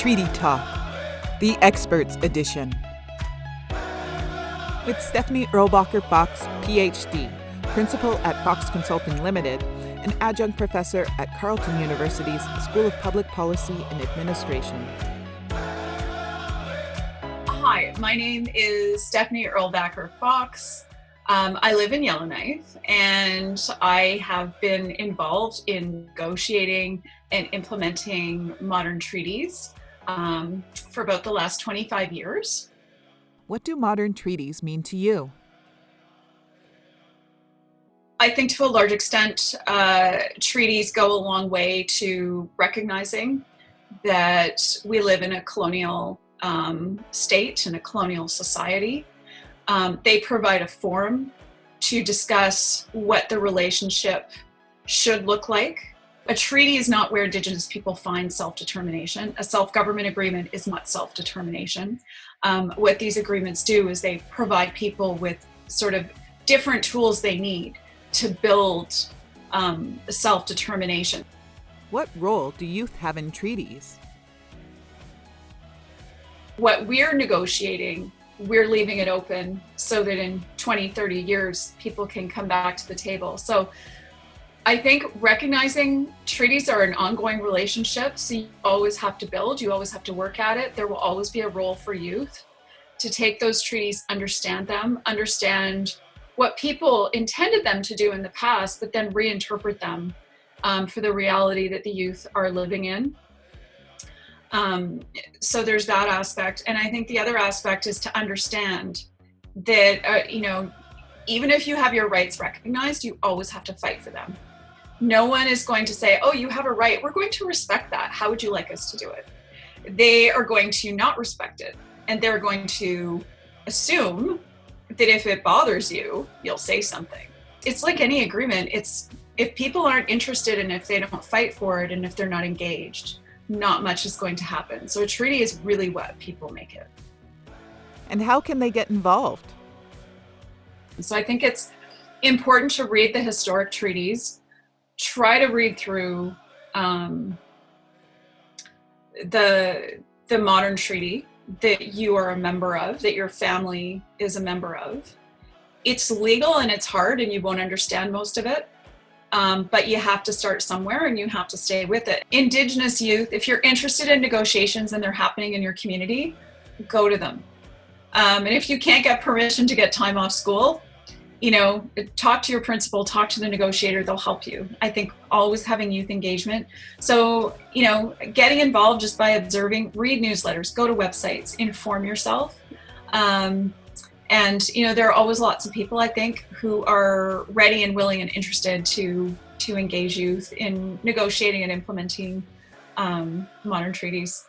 Treaty Talk, the Experts Edition. With Stephanie Erlbacher Fox, PhD, Principal at Fox Consulting Limited, and Adjunct Professor at Carleton University's School of Public Policy and Administration. Hi, my name is Stephanie Erlbacher Fox. I live in Yellowknife, and I have been involved in negotiating and implementing modern treaties for about the last 25 years. What do modern treaties mean to you? I think to a large extent, treaties go a long way to recognizing that we live in a colonial state and a colonial society. They provide a forum to discuss what the relationship should look like. A treaty is not where Indigenous people find self-determination. A self-government agreement is not self-determination. What these agreements do is they provide people with sort of different tools they need to build self-determination. What role do youth have in treaties? What we're negotiating, we're leaving it open so that in 20, 30 years, people can come back to the table. So I think recognizing treaties are an ongoing relationship, so you always have to build, you always have to work at it. There will always be a role for youth to take those treaties, understand them, understand what people intended them to do in the past, but then reinterpret them for the reality that the youth are living in. So there's that aspect. And I think the other aspect is to understand that, even if you have your rights recognized, you always have to fight for them. No one is going to say, oh, you have a right, we're going to respect that. How would you like us to do it? They are going to not respect it. And they're going to assume that if it bothers you, you'll say something. It's like any agreement. It's if people aren't interested and if they don't fight for it and if they're not engaged, not much is going to happen. So a treaty is really what people make it. And how can they get involved? So I think it's important to read the historic treaties, try to read through the modern treaty that you are a member of, that your family is a member of. It's legal and it's hard and you won't understand most of it, but you have to start somewhere and you have to stay with it. Indigenous youth, if you're interested in negotiations and they're happening in your community, go to them. And if you can't get permission to get time off school, talk to your principal, talk to the negotiator, they'll help you. I think always having youth engagement. So, getting involved just by observing, read newsletters, go to websites, inform yourself. And, there are always lots of people, I think, who are ready and willing and interested to engage youth in negotiating and implementing modern treaties.